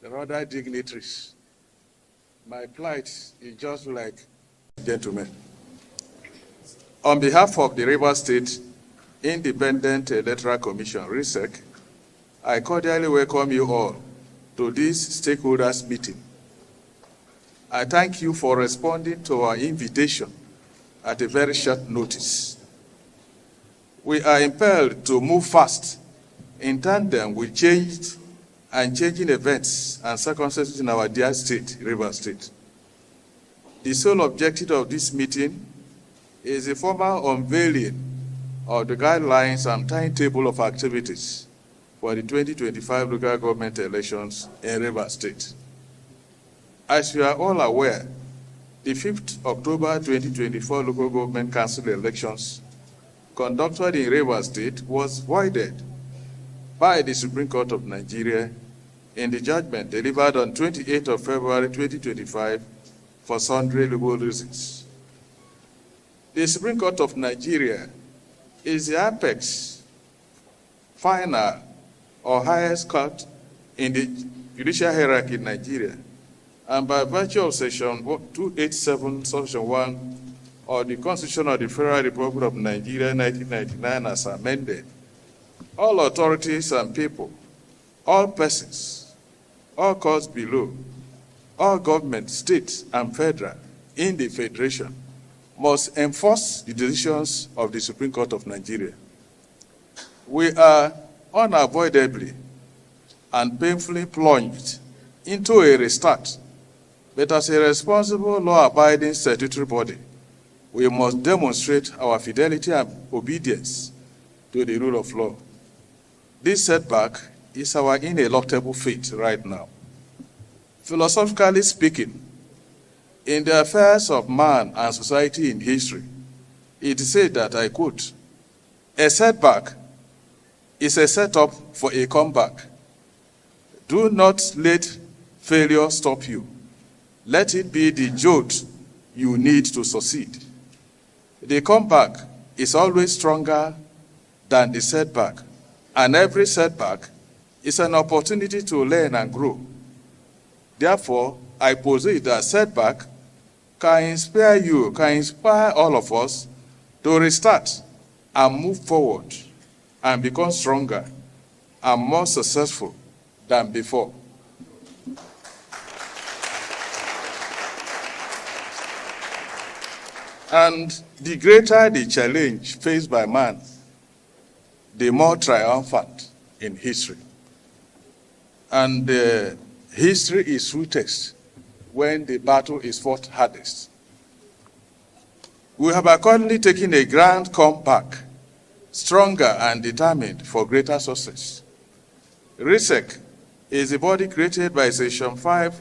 The other dignitaries, my plight is just like gentlemen. On behalf of the Rivers State Independent Electoral Commission, RISEC, I cordially welcome you all to this stakeholders meeting. I thank you for responding to our invitation at a very short notice. We are impelled to move fast in tandem with changing events and circumstances in our dear state, Rivers State. The sole objective of this meeting is a formal unveiling of the guidelines and timetable of activities for the 2025 local government elections in Rivers State. As you are all aware, the 5th October 2024 local government council elections conducted in Rivers State was voided by the Supreme Court of Nigeria in the judgment delivered on 28th of February 2025 for sundry legal reasons. The Supreme Court of Nigeria is the apex, final, or highest court in the judicial hierarchy in Nigeria, and by virtue of Section 287, Section 1 of the Constitution of the Federal Republic of Nigeria, 1999, as amended, all authorities and people, all persons, all courts below, all government, state and federal in the Federation must enforce the decisions of the Supreme Court of Nigeria. We are unavoidably and painfully plunged into a restart, but as a responsible, law-abiding statutory body, we must demonstrate our fidelity and obedience to the rule of law. This setback is our ineluctable fate right now. Philosophically speaking, in the affairs of man and society in history, it is said that, I quote, "A setback is a setup for a comeback. Do not let failure stop you. Let it be the jolt you need to succeed." The comeback is always stronger than the setback, and every setback is an opportunity to learn and grow. Therefore, I posit that setback can inspire you, can inspire all of us to restart and move forward and become stronger and more successful than before. And the greater the challenge faced by man, the more triumphant in history. And history is sweetest when the battle is fought hardest. We have accordingly taken a grand comeback, stronger and determined for greater success. RISEC is a body created by Section 5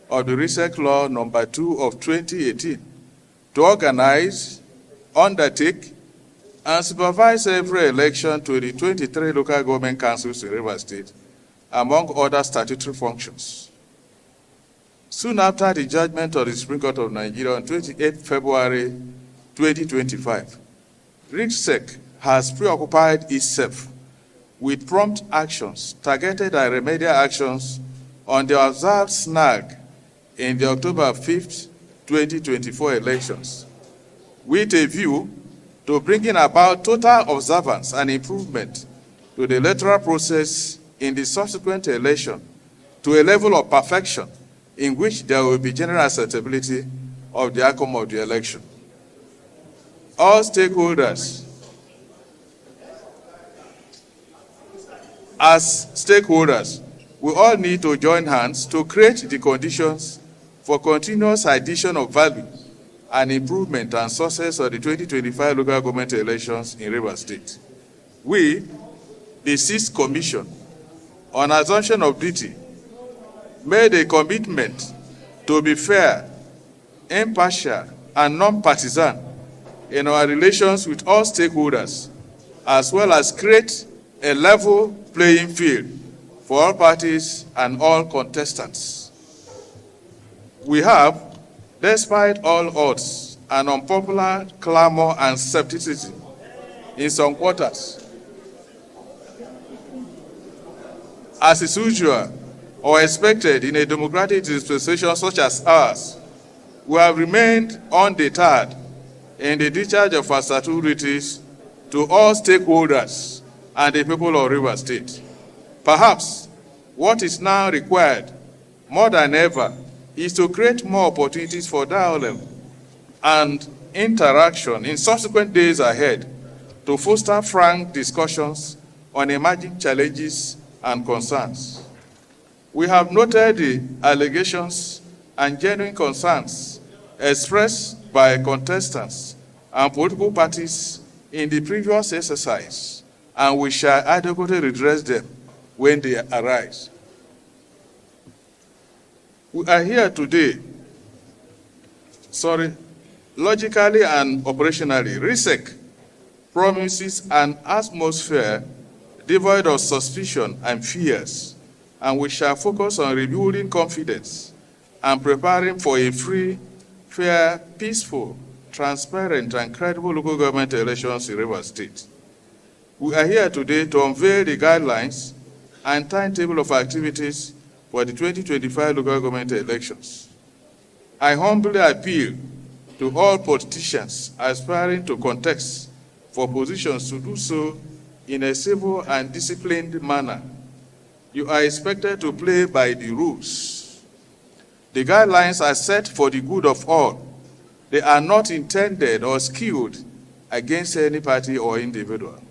of the RISEC Law number 2 of 2018 to organize, undertake, and supervise every election to the 23 local government councils in Rivers State, among other statutory functions. Soon after the judgment of the Supreme Court of Nigeria on 28 February 2025, RISEC has preoccupied itself with prompt actions, targeted and remedial actions on the observed snag in the October 5th, 2024 elections, with a view to bringing about total observance and improvement to the electoral process in the subsequent election to a level of perfection in which there will be general acceptability of the outcome of the election. All stakeholders, as stakeholders, we all need to join hands to create the conditions for continuous addition of value and improvement and success of the 2025 local government elections in Rivers State. We, the 6th Commission, on assumption of duty, made a commitment to be fair, impartial, and non-partisan in our relations with all stakeholders, as well as create a level playing field for all parties and all contestants. We have, despite all odds and unpopular clamor and skepticism in some quarters, as is usual or expected in a democratic dispensation such as ours, we have remained undeterred in the discharge of our statutory duties to all stakeholders and the people of Rivers State. Perhaps what is now required more than ever is to create more opportunities for dialogue and interaction in subsequent days ahead to foster frank discussions on emerging challenges and concerns. We have noted the allegations and genuine concerns expressed by contestants and political parties in the previous exercise, and we shall adequately redress them when they arise. We are here today, logically and operationally, RISEC promises an atmosphere devoid of suspicion and fears, and we shall focus on rebuilding confidence and preparing for a free, fair, peaceful, transparent, and credible local government elections in Rivers State. We are here today to unveil the guidelines and timetable of activities for the 2025 local government elections. I humbly appeal to all politicians aspiring to contest for positions to do so in a civil and disciplined manner. You are expected to play by the rules. The guidelines are set for the good of all. They are not intended or skewed against any party or individual.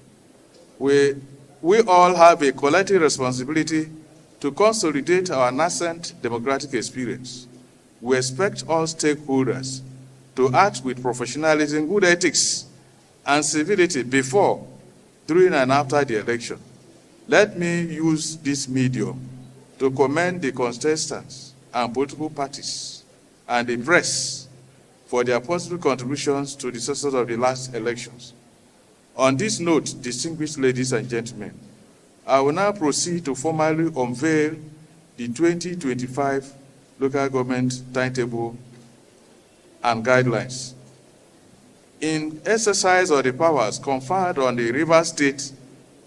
We all have a collective responsibility to consolidate our nascent democratic experience. We expect all stakeholders to act with professionalism, good ethics, and civility before, during, and after the election. Let me use this medium to commend the contestants and political parties and the press for their positive contributions to the success of the last elections. On this note, distinguished ladies and gentlemen, I will now proceed to formally unveil the 2025 local government timetable and guidelines. In exercise of the powers conferred on the Rivers State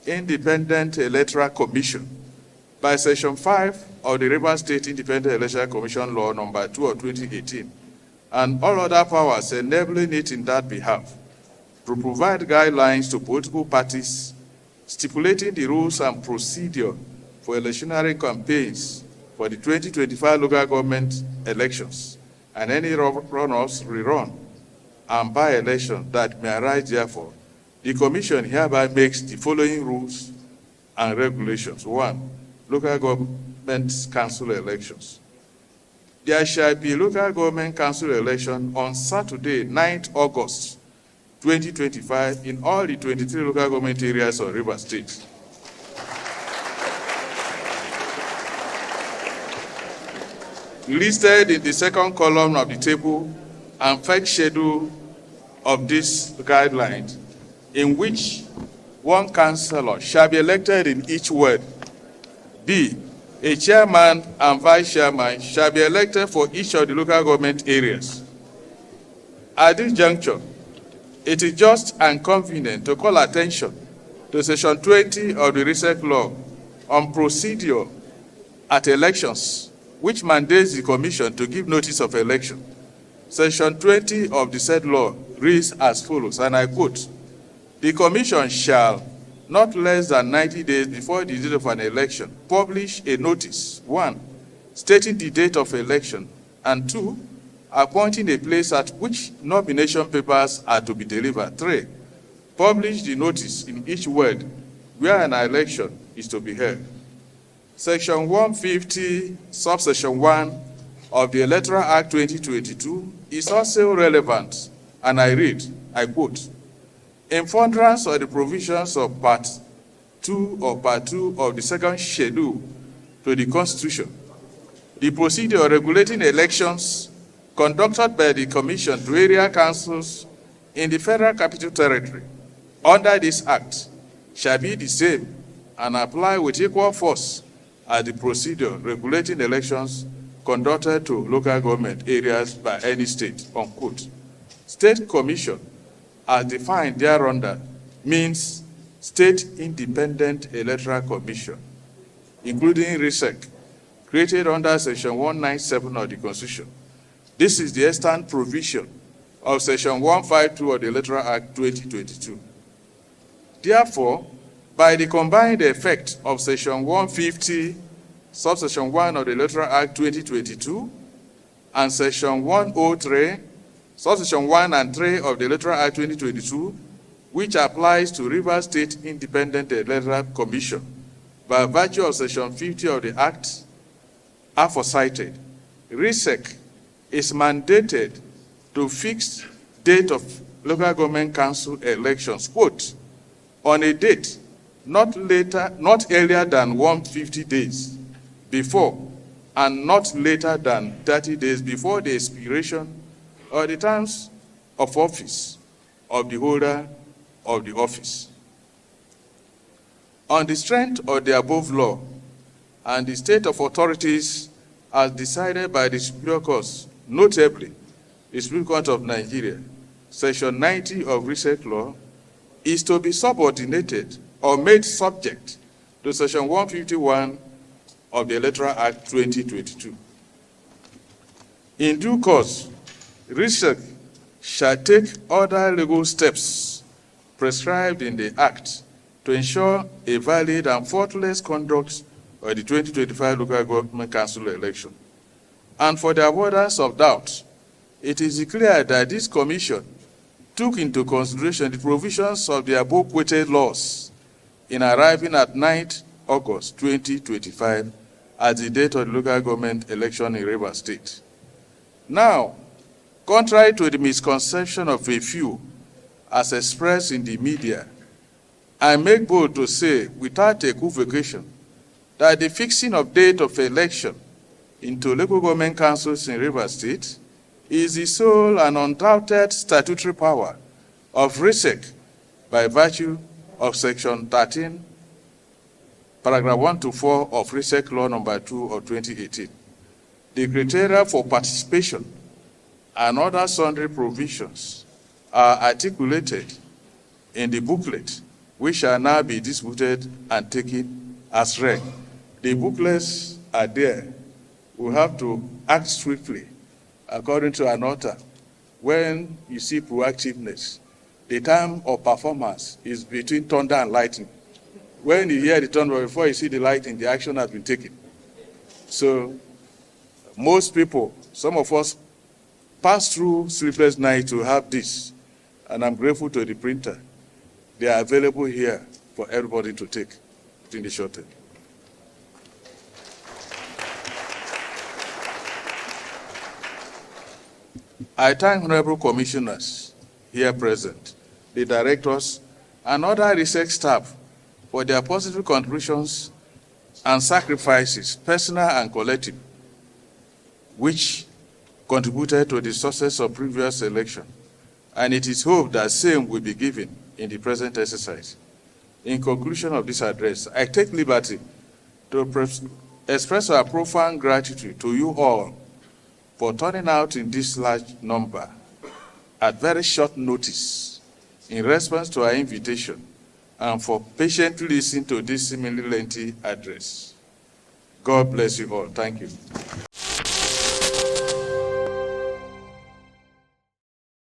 Independent Electoral Commission by Section 5 of the Rivers State Independent Electoral Commission Law Number 2 of 2018, and all other powers enabling it in that behalf, to provide guidelines to political parties stipulating the rules and procedure for electioneering campaigns for the 2025 local government elections and any runoffs, rerun, and by-election that may arise therefore. The Commission hereby makes the following rules and regulations. 1. Local government council elections. There shall be local government council election on Saturday, 9th August 2025 in all the 23 local government areas of Rivers State. Listed in the second column of the table and first schedule of this guideline, in which one councillor shall be elected in each ward. B. A chairman and vice chairman shall be elected for each of the local government areas. At this juncture, it is just and convenient to call attention to Section 20 of the RISEC law on procedure at elections, which mandates the Commission to give notice of election. Section 20 of the said law reads as follows, and I quote, "The Commission shall, not less than 90 days before the date of an election, publish a notice, 1, stating the date of election, and 2, appointing a place at which nomination papers are to be delivered. 3, publish the notice in each ward where an election is to be held." Section 150, subsection 1 of the Electoral Act 2022 is also relevant, and I read, I quote, "In furtherance of the provisions of Part 2 of the second schedule to the Constitution, the procedure regulating elections conducted by the Commission to area councils in the Federal Capital Territory under this Act shall be the same and apply with equal force as the procedure regulating elections conducted to local government areas by any state, unquote. State commission, as defined thereunder, means State Independent Electoral Commission, including RISEC, created under Section 197 of the Constitution. This is the extant provision of Section 152 of the Electoral Act 2022. Therefore, by the combined effect of Section 150, subsection 1 of the Electoral Act 2022, and Section 103, subsection 1 and 3 of the Electoral Act 2022, which applies to Rivers State Independent Electoral Commission, by virtue of Section 50 of the Act aforecited, RISEC is mandated to fix date of local government council elections, quote, on a date not earlier than 150 days before and not later than 30 days before the expiration or the terms of office of the holder of the office. On the strength of the above law and the state of authorities as decided by the Superior Courts, notably the Supreme Court of Nigeria, Section 90 of RISEC law, is to be subordinated or made subject to Section 151 of the Electoral Act 2022. In due course, RISEC shall take other legal steps prescribed in the Act to ensure a valid and faultless conduct of the 2025 local government council election. And for the avoidance of doubt, it is clear that this commission took into consideration the provisions of the above quoted laws in arriving at 9th August 2025 as the date of the local government election in Rivers State. Now, contrary to the misconception of a few as expressed in the media, I make bold to say without equivocation that the fixing of date of election into local government councils in Rivers State is the sole and undoubted statutory power of RISEC by virtue of Section 13, Paragraph 1 to 4 of RISEC Law Number 2 of 2018. The criteria for participation and other sundry provisions are articulated in the booklet, which shall now be distributed and taken as read. The booklets are there. We have to act swiftly according to an author. When you see proactiveness, the time of performance is between thunder and lightning. When you hear the thunder, before you see the lightning, the action has been taken. So most people, some of us, pass through sleepless nights to have this. And I'm grateful to the printer. They are available here for everybody to take in the short term. I thank honorable commissioners here present, the directors, and other research staff for their positive contributions and sacrifices, personal and collective, which contributed to the success of previous election. And it is hoped that same will be given in the present exercise. In conclusion of this address, I take liberty to express our profound gratitude to you all for turning out in this large number at very short notice in response to our invitation and for patiently listening to this seemingly lengthy address. God bless you all. Thank you.